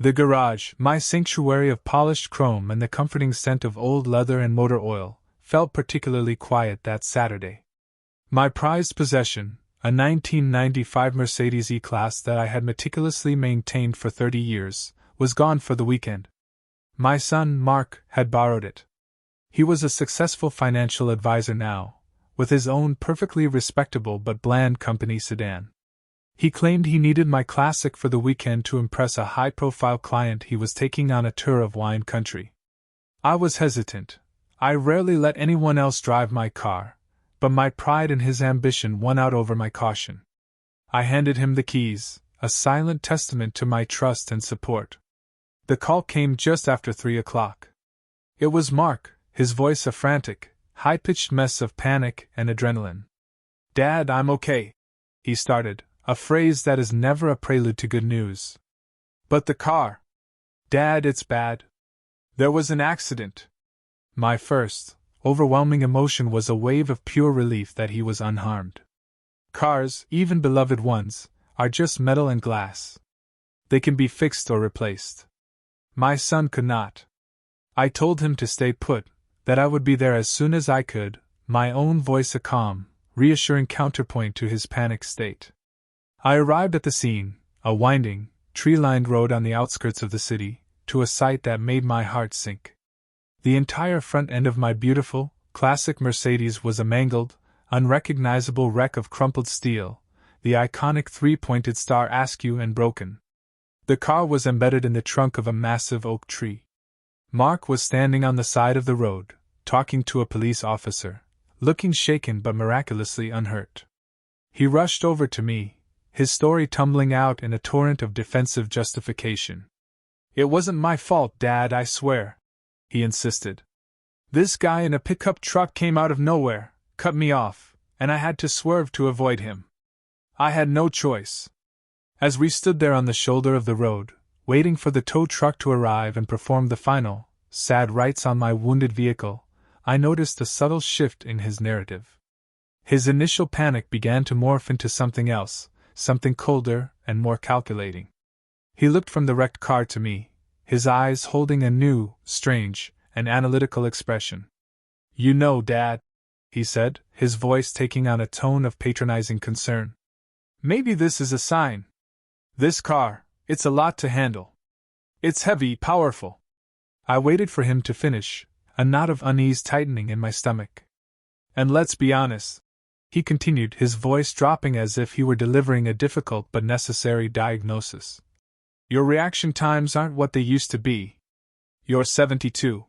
The garage, my sanctuary of polished chrome and the comforting scent of old leather and motor oil, felt particularly quiet that Saturday. My prized possession, a 1995 Mercedes E-Class that I had meticulously maintained for 30 years, was gone for the weekend. My son, Mark, had borrowed it. He was a successful financial advisor now, with his own perfectly respectable but bland company sedan. He claimed he needed my classic for the weekend to impress a high-profile client he was taking on a tour of wine country. I was hesitant. I rarely let anyone else drive my car, but my pride in his ambition won out over my caution. I handed him the keys, a silent testament to my trust and support. The call came just after 3 o'clock. It was Mark, his voice a frantic, high-pitched mess of panic and adrenaline. "Dad, I'm okay," he started, a phrase that is never a prelude to good news. "But the car?" "Dad, it's bad. There was an accident." My first, overwhelming emotion was a wave of pure relief that he was unharmed. Cars, even beloved ones, are just metal and glass. They can be fixed or replaced. My son could not. I told him to stay put, that I would be there as soon as I could, my own voice a calm, reassuring counterpoint to his panicked state. I arrived at the scene, a winding, tree-lined road on the outskirts of the city, to a sight that made my heart sink. The entire front end of my beautiful, classic Mercedes was a mangled, unrecognizable wreck of crumpled steel, the iconic three-pointed star askew and broken. The car was embedded in the trunk of a massive oak tree. Mark was standing on the side of the road, talking to a police officer, looking shaken but miraculously unhurt. He rushed over to me, his story tumbling out in a torrent of defensive justification. "It wasn't my fault, Dad, I swear," he insisted. "This guy in a pickup truck came out of nowhere, cut me off, and I had to swerve to avoid him. I had no choice." As we stood there on the shoulder of the road, waiting for the tow truck to arrive and perform the final, sad rites on my wounded vehicle, I noticed a subtle shift in his narrative. His initial panic began to morph into something else, something colder and more calculating. He looked from the wrecked car to me, his eyes holding a new, strange, and analytical expression. "You know, Dad," he said, his voice taking on a tone of patronizing concern. "Maybe this is a sign. This car, it's a lot to handle. It's heavy, powerful." I waited for him to finish, a knot of unease tightening in my stomach. "And let's be honest," he continued, his voice dropping as if he were delivering a difficult but necessary diagnosis. "Your reaction times aren't what they used to be. You're 72.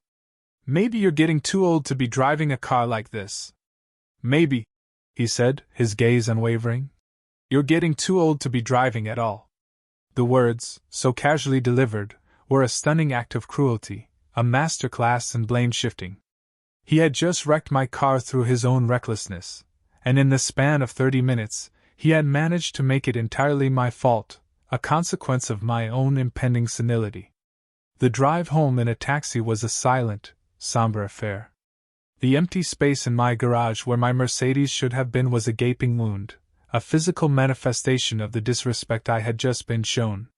Maybe you're getting too old to be driving a car like this." "Maybe," he said, his gaze unwavering. "You're getting too old to be driving at all." The words, so casually delivered, were a stunning act of cruelty, a masterclass in blame shifting. He had just wrecked my car through his own recklessness, and in the span of 30 minutes, he had managed to make it entirely my fault, a consequence of my own impending senility. The drive home in a taxi was a silent, somber affair. The empty space in my garage where my Mercedes should have been was a gaping wound, a physical manifestation of the disrespect I had just been shown.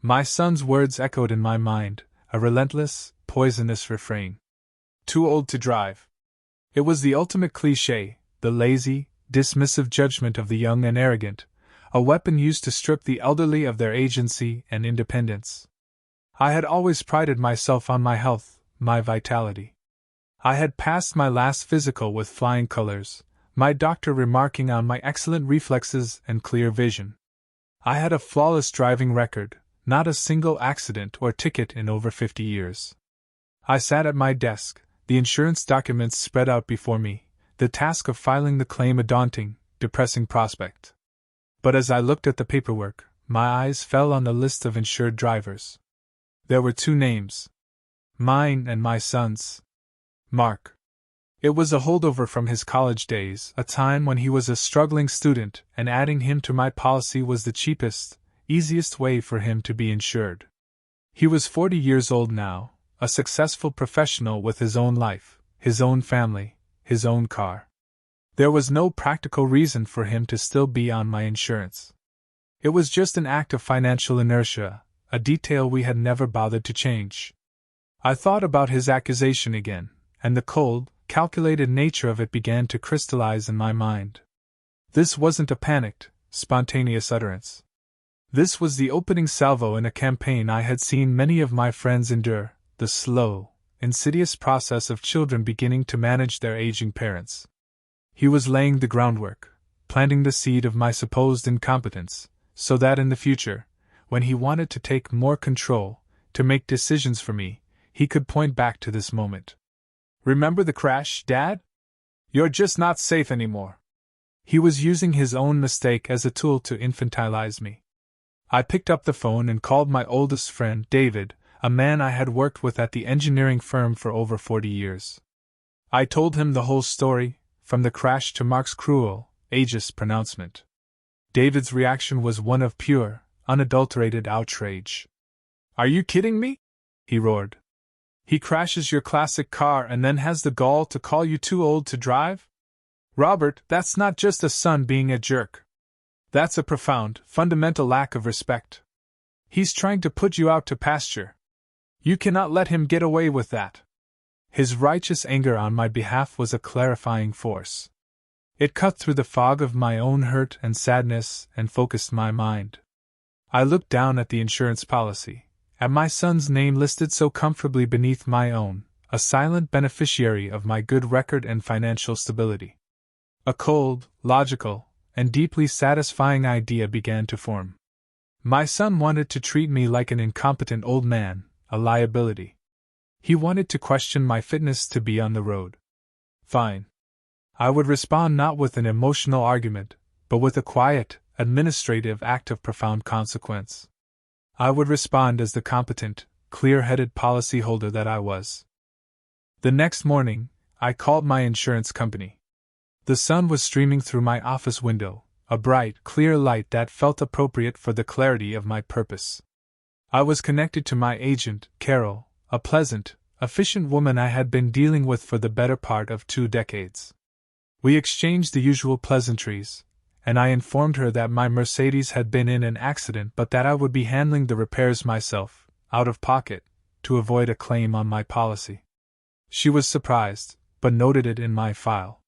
My son's words echoed in my mind, a relentless, poisonous refrain. Too old to drive. It was the ultimate cliché, the lazy, dismissive judgment of the young and arrogant, a weapon used to strip the elderly of their agency and independence. I had always prided myself on my health, my vitality. I had passed my last physical with flying colors, my doctor remarking on my excellent reflexes and clear vision. I had a flawless driving record, not a single accident or ticket in over 50 years. I sat at my desk, the insurance documents spread out before me, the task of filing the claim a daunting, depressing prospect. But as I looked at the paperwork, my eyes fell on the list of insured drivers. There were 2 names. Mine and my son's. Mark. It was a holdover from his college days, a time when he was a struggling student, and adding him to my policy was the cheapest, easiest way for him to be insured. He was 40 years old now, a successful professional with his own life, his own family, his own car. There was no practical reason for him to still be on my insurance. It was just an act of financial inertia, a detail we had never bothered to change. I thought about his accusation again, and the cold, calculated nature of it began to crystallize in my mind. This wasn't a panicked, spontaneous utterance. This was the opening salvo in a campaign I had seen many of my friends endure, the slow, insidious process of children beginning to manage their aging parents. He was laying the groundwork, planting the seed of my supposed incompetence, so that in the future, when he wanted to take more control, to make decisions for me, he could point back to this moment. "Remember the crash, Dad? You're just not safe anymore." He was using his own mistake as a tool to infantilize me. I picked up the phone and called my oldest friend, David, a man I had worked with at the engineering firm for over 40 years. I told him the whole story, from the crash to Mark's cruel, ageist pronouncement. David's reaction was one of pure, unadulterated outrage. "Are you kidding me?" he roared. "He crashes your classic car and then has the gall to call you too old to drive? Robert, that's not just a son being a jerk. That's a profound, fundamental lack of respect. He's trying to put you out to pasture. You cannot let him get away with that." His righteous anger on my behalf was a clarifying force. It cut through the fog of my own hurt and sadness and focused my mind. I looked down at the insurance policy, at my son's name listed so comfortably beneath my own, a silent beneficiary of my good record and financial stability. A cold, logical, and deeply satisfying idea began to form. My son wanted to treat me like an incompetent old man, a liability. He wanted to question my fitness to be on the road. Fine. I would respond not with an emotional argument, but with a quiet, administrative act of profound consequence. I would respond as the competent, clear-headed policyholder that I was. The next morning, I called my insurance company. The sun was streaming through my office window, a bright, clear light that felt appropriate for the clarity of my purpose. I was connected to my agent, Carol, a pleasant, efficient woman I had been dealing with for the better part of 2 decades. We exchanged the usual pleasantries, and I informed her that my Mercedes had been in an accident but that I would be handling the repairs myself, out of pocket, to avoid a claim on my policy. She was surprised, but noted it in my file.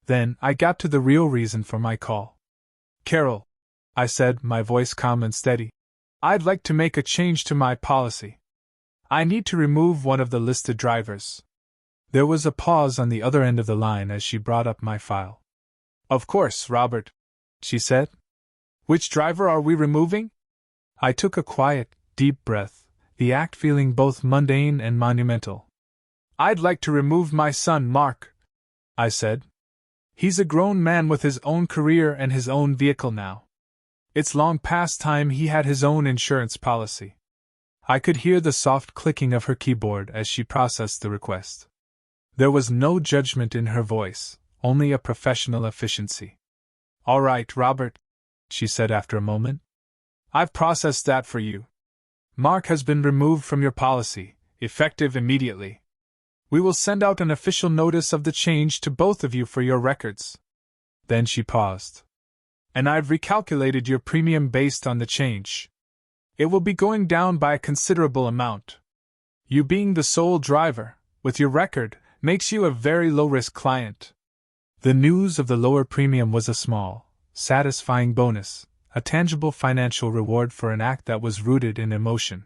Then I got to the real reason for my call. "Carol," I said, my voice calm and steady, "I'd like to make a change to my policy. I need to remove one of the listed drivers." There was a pause on the other end of the line as she brought up my file. "Of course, Robert," she said. "Which driver are we removing?" I took a quiet, deep breath, the act feeling both mundane and monumental. "I'd like to remove my son, Mark," I said. "He's a grown man with his own career and his own vehicle now. It's long past time he had his own insurance policy." I could hear the soft clicking of her keyboard as she processed the request. There was no judgment in her voice, only a professional efficiency. "All right, Robert," she said after a moment. "I've processed that for you. Mark has been removed from your policy, effective immediately. We will send out an official notice of the change to both of you for your records." Then she paused. "And I've recalculated your premium based on the change. It will be going down by a considerable amount. You being the sole driver, with your record, makes you a very low-risk client." The news of the lower premium was a small, satisfying bonus, a tangible financial reward for an act that was rooted in emotion.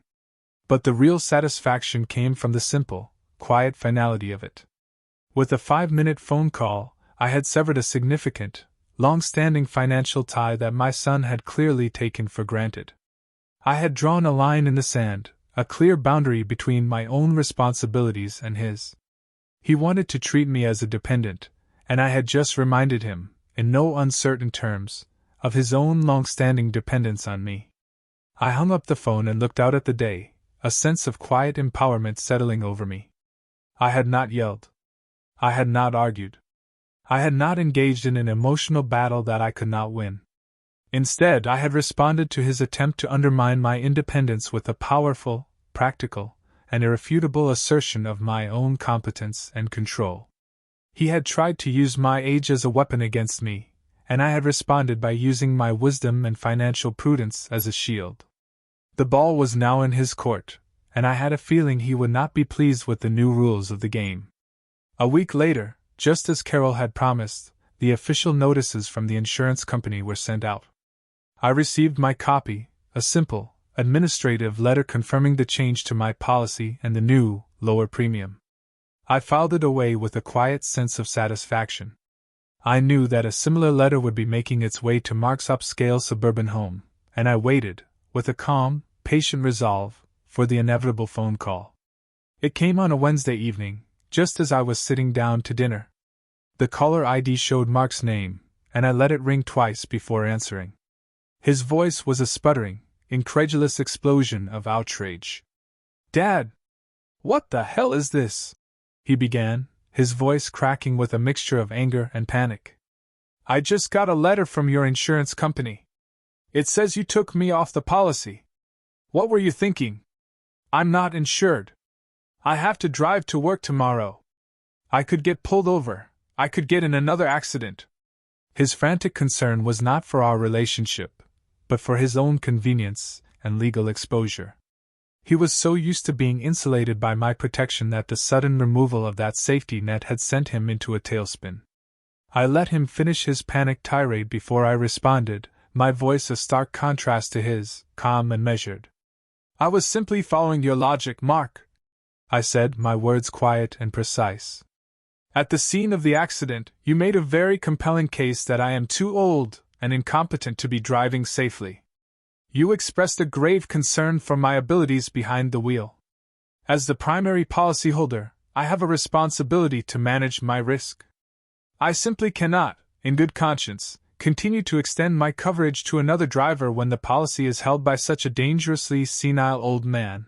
But the real satisfaction came from the simple, quiet finality of it. With a 5-minute phone call, I had severed a significant, long-standing financial tie that my son had clearly taken for granted. I had drawn a line in the sand, a clear boundary between my own responsibilities and his. He wanted to treat me as a dependent, and I had just reminded him, in no uncertain terms, of his own long-standing dependence on me. I hung up the phone and looked out at the day, a sense of quiet empowerment settling over me. I had not yelled. I had not argued. I had not engaged in an emotional battle that I could not win. Instead, I had responded to his attempt to undermine my independence with a powerful, practical, and irrefutable assertion of my own competence and control. He had tried to use my age as a weapon against me, and I had responded by using my wisdom and financial prudence as a shield. The ball was now in his court, and I had a feeling he would not be pleased with the new rules of the game. A week later, just as Carol had promised, the official notices from the insurance company were sent out. I received my copy, a simple, administrative letter confirming the change to my policy and the new, lower premium. I filed it away with a quiet sense of satisfaction. I knew that a similar letter would be making its way to Mark's upscale suburban home, and I waited, with a calm, patient resolve, for the inevitable phone call. It came on a Wednesday evening, just as I was sitting down to dinner. The caller ID showed Mark's name, and I let it ring twice before answering. His voice was a sputtering, incredulous explosion of outrage. "Dad! What the hell is this?" he began, his voice cracking with a mixture of anger and panic. "I just got a letter from your insurance company. It says you took me off the policy. What were you thinking? I'm not insured. I have to drive to work tomorrow. I could get pulled over. I could get in another accident." His frantic concern was not for our relationship, but for his own convenience and legal exposure. He was so used to being insulated by my protection that the sudden removal of that safety net had sent him into a tailspin. I let him finish his panicked tirade before I responded, my voice a stark contrast to his, calm and measured. "I was simply following your logic, Mark," I said, my words quiet and precise. "At the scene of the accident, you made a very compelling case that I am too old and incompetent to be driving safely. You expressed a grave concern for my abilities behind the wheel. As the primary policyholder, I have a responsibility to manage my risk. I simply cannot, in good conscience, continue to extend my coverage to another driver when the policy is held by such a dangerously senile old man.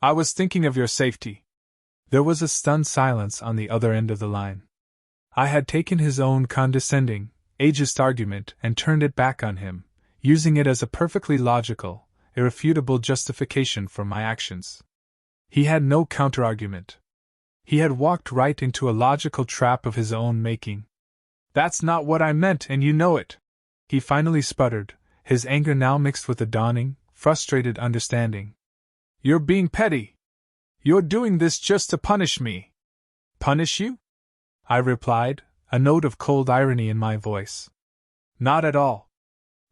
I was thinking of your safety." There was a stunned silence on the other end of the line. I had taken his own condescending, ageist argument and turned it back on him, using it as a perfectly logical, irrefutable justification for my actions. He had no counterargument. He had walked right into a logical trap of his own making. "That's not what I meant, and you know it," he finally sputtered, his anger now mixed with a dawning, frustrated understanding. "You're being petty. You're doing this just to punish me." "Punish you?" I replied, a note of cold irony in my voice. "Not at all.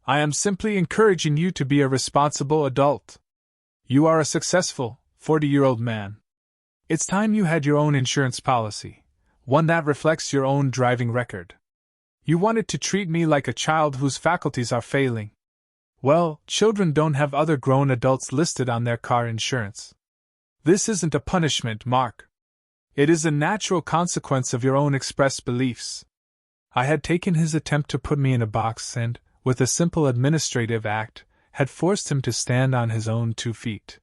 I am simply encouraging you to be a responsible adult. You are a successful, 40-year-old man. It's time you had your own insurance policy, one that reflects your own driving record. You wanted to treat me like a child whose faculties are failing. Well, children don't have other grown adults listed on their car insurance. This isn't a punishment, Mark. It is a natural consequence of your own expressed beliefs." I had taken his attempt to put me in a box and, with a simple administrative act, had forced him to stand on his own 2 feet.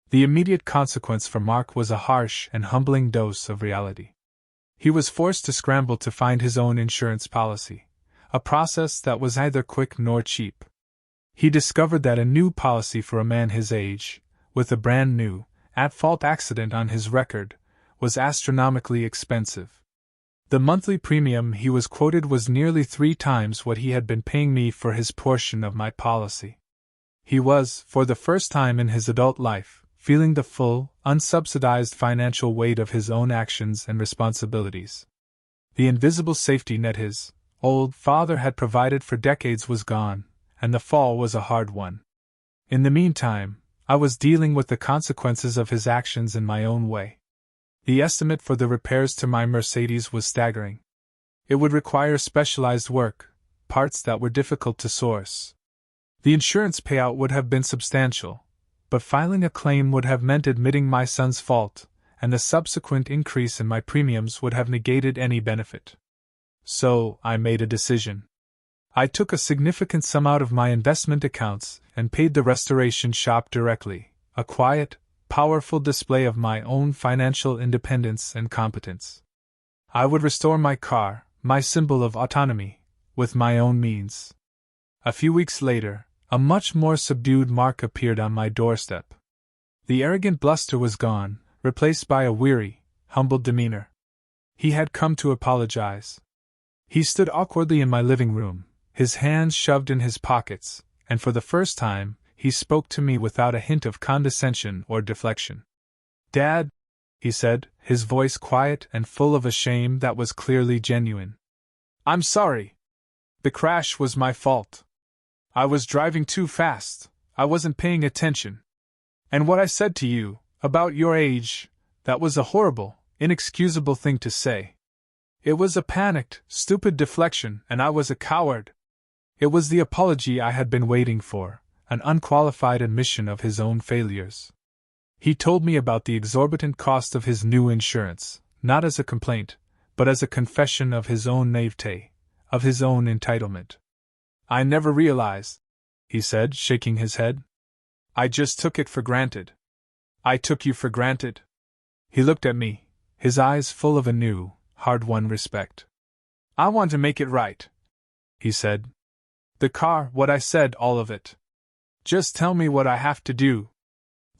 The immediate consequence for Mark was a harsh and humbling dose of reality. He was forced to scramble to find his own insurance policy, a process that was neither quick nor cheap. He discovered that a new policy for a man his age, with a brand new, at-fault accident on his record, was astronomically expensive. The monthly premium he was quoted was nearly 3 times what he had been paying me for his portion of my policy. He was, for the first time in his adult life, feeling the full, unsubsidized financial weight of his own actions and responsibilities. The invisible safety net his old father had provided for decades was gone, and the fall was a hard one. In the meantime, I was dealing with the consequences of his actions in my own way. The estimate for the repairs to my Mercedes was staggering. It would require specialized work, parts that were difficult to source. The insurance payout would have been substantial, but filing a claim would have meant admitting my son's fault, and the subsequent increase in my premiums would have negated any benefit. So, I made a decision. I took a significant sum out of my investment accounts and paid the restoration shop directly, a quiet, powerful display of my own financial independence and competence. I would restore my car, my symbol of autonomy, with my own means. A few weeks later, a much more subdued Mark appeared on my doorstep. The arrogant bluster was gone, replaced by a weary, humbled demeanor. He had come to apologize. He stood awkwardly in my living room, his hands shoved in his pockets, and for the first time, he spoke to me without a hint of condescension or deflection. "Dad," he said, his voice quiet and full of a shame that was clearly genuine. "I'm sorry. The crash was my fault. I was driving too fast, I wasn't paying attention. And what I said to you, about your age, that was a horrible, inexcusable thing to say. It was a panicked, stupid deflection, and I was a coward." It was the apology I had been waiting for, an unqualified admission of his own failures. He told me about the exorbitant cost of his new insurance, not as a complaint, but as a confession of his own naivete, of his own entitlement. "I never realized," he said, shaking his head. "I just took it for granted." "I took you for granted?" He looked at me, his eyes full of a new, hard-won respect. "I want to make it right," he said. "The car, what I said, all of it. Just tell me what I have to do."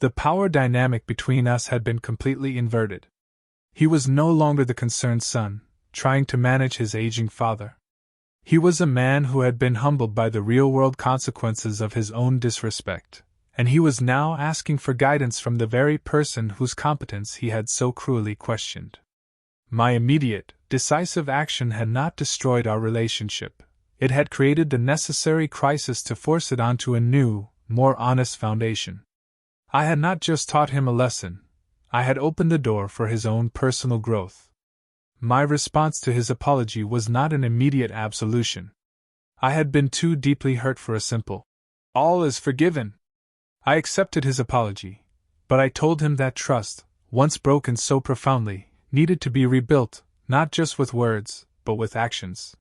The power dynamic between us had been completely inverted. He was no longer the concerned son, trying to manage his aging father. He was a man who had been humbled by the real-world consequences of his own disrespect, and he was now asking for guidance from the very person whose competence he had so cruelly questioned. My immediate, decisive action had not destroyed our relationship. It had created the necessary crisis to force it onto a new, more honest foundation. I had not just taught him a lesson, I had opened the door for his own personal growth. My response to his apology was not an immediate absolution. I had been too deeply hurt for a simple, "All is forgiven." I accepted his apology, but I told him that trust, once broken so profoundly, needed to be rebuilt, not just with words, but with actions.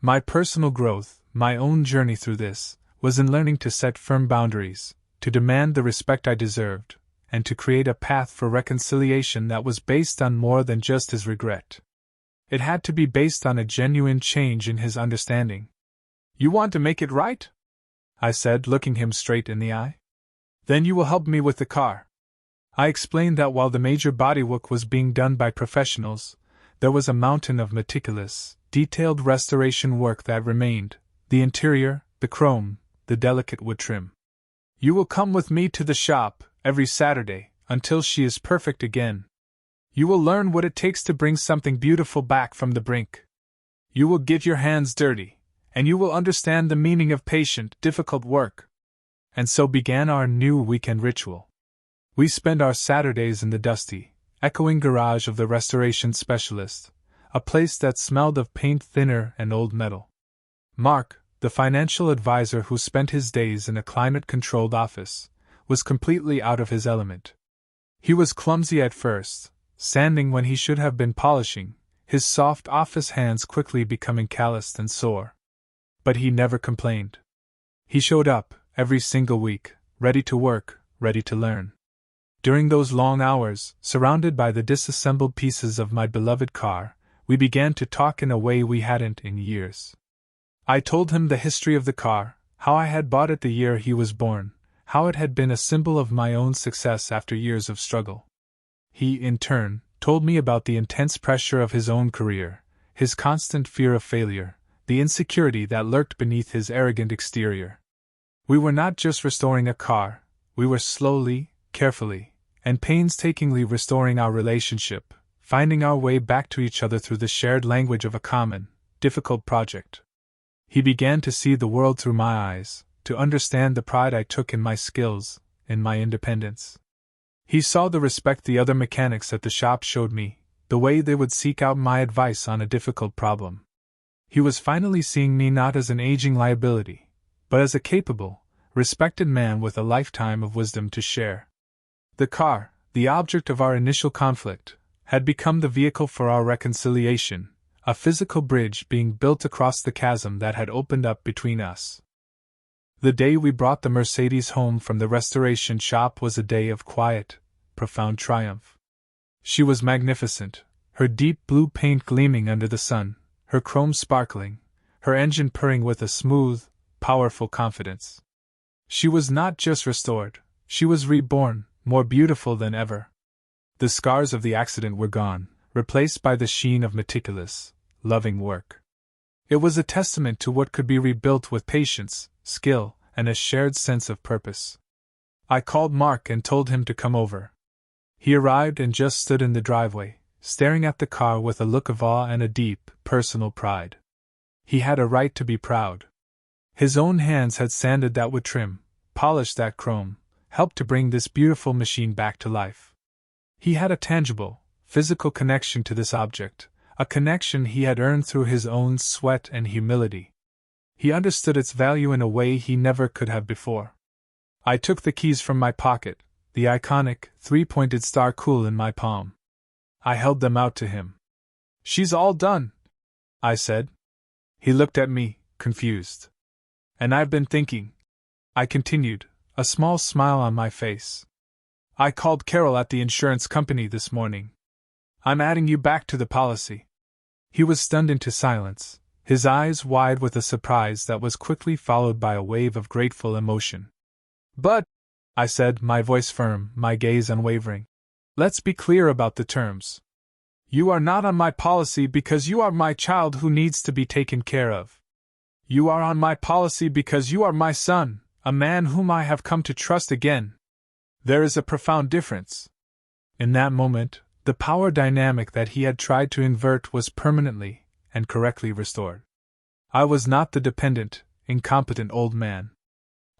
My personal growth, my own journey through this, was in learning to set firm boundaries, to demand the respect I deserved, and to create a path for reconciliation that was based on more than just his regret. It had to be based on a genuine change in his understanding. "You want to make it right?" I said, looking him straight in the eye. "Then you will help me with the car." I explained that while the major bodywork was being done by professionals, there was a mountain of meticulous, detailed restoration work that remained: the interior, the chrome, the delicate wood trim. "You will come with me to the shop, every Saturday, until she is perfect again. You will learn what it takes to bring something beautiful back from the brink. You will get your hands dirty, and you will understand the meaning of patient, difficult work." And so began our new weekend ritual. We spent our Saturdays in the dusty, echoing garage of the restoration specialist, a place that smelled of paint thinner and old metal. Mark, the financial advisor who spent his days in a climate-controlled office, was completely out of his element. He was clumsy at first, sanding when he should have been polishing, his soft office hands quickly becoming calloused and sore. But he never complained. He showed up, every single week, ready to work, ready to learn. During those long hours, surrounded by the disassembled pieces of my beloved car, we began to talk in a way we hadn't in years. I told him the history of the car, how I had bought it the year he was born, how it had been a symbol of my own success after years of struggle. He, in turn, told me about the intense pressure of his own career, his constant fear of failure, the insecurity that lurked beneath his arrogant exterior. We were not just restoring a car, we were slowly, carefully, and painstakingly restoring our relationship, finding our way back to each other through the shared language of a common, difficult project. He began to see the world through my eyes, to understand the pride I took in my skills, in my independence. He saw the respect the other mechanics at the shop showed me, the way they would seek out my advice on a difficult problem. He was finally seeing me not as an aging liability, but as a capable, respected man with a lifetime of wisdom to share. The car, the object of our initial conflict, had become the vehicle for our reconciliation, a physical bridge being built across the chasm that had opened up between us. The day we brought the Mercedes home from the restoration shop was a day of quiet, profound triumph. She was magnificent, her deep blue paint gleaming under the sun, her chrome sparkling, her engine purring with a smooth, powerful confidence. She was not just restored, she was reborn, more beautiful than ever. The scars of the accident were gone, replaced by the sheen of meticulous, loving work. It was a testament to what could be rebuilt with patience, skill, and a shared sense of purpose. I called Mark and told him to come over. He arrived and just stood in the driveway, staring at the car with a look of awe and a deep, personal pride. He had a right to be proud. His own hands had sanded that wood trim, polished that chrome, helped to bring this beautiful machine back to life. He had a tangible, physical connection to this object, a connection he had earned through his own sweat and humility. He understood its value in a way he never could have before. I took the keys from my pocket, the iconic, three-pointed star cool in my palm. I held them out to him. "She's all done," I said. He looked at me, confused. "And I've been thinking," I continued, a small smile on my face. "I called Carol at the insurance company this morning. I'm adding you back to the policy." He was stunned into silence, his eyes wide with a surprise that was quickly followed by a wave of grateful emotion. "But," I said, my voice firm, my gaze unwavering, "let's be clear about the terms. You are not on my policy because you are my child who needs to be taken care of. You are on my policy because you are my son, a man whom I have come to trust again. There is a profound difference." In that moment, the power dynamic that he had tried to invert was permanently and correctly restored. I was not the dependent, incompetent old man.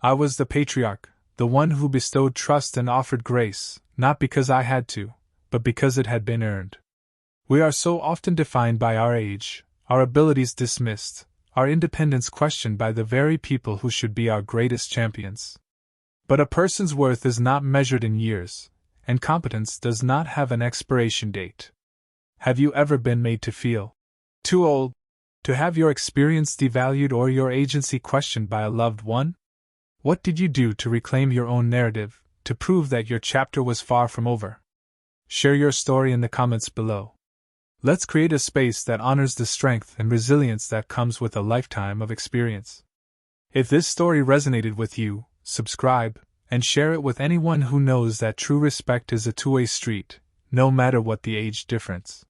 I was the patriarch, the one who bestowed trust and offered grace, not because I had to, but because it had been earned. We are so often defined by our age, our abilities dismissed, our independence questioned by the very people who should be our greatest champions. But a person's worth is not measured in years, and competence does not have an expiration date. Have you ever been made to feel too old to have your experience devalued or your agency questioned by a loved one? What did you do to reclaim your own narrative, to prove that your chapter was far from over? Share your story in the comments below. Let's create a space that honors the strength and resilience that comes with a lifetime of experience. If this story resonated with you, subscribe, and share it with anyone who knows that true respect is a two-way street, no matter what the age difference.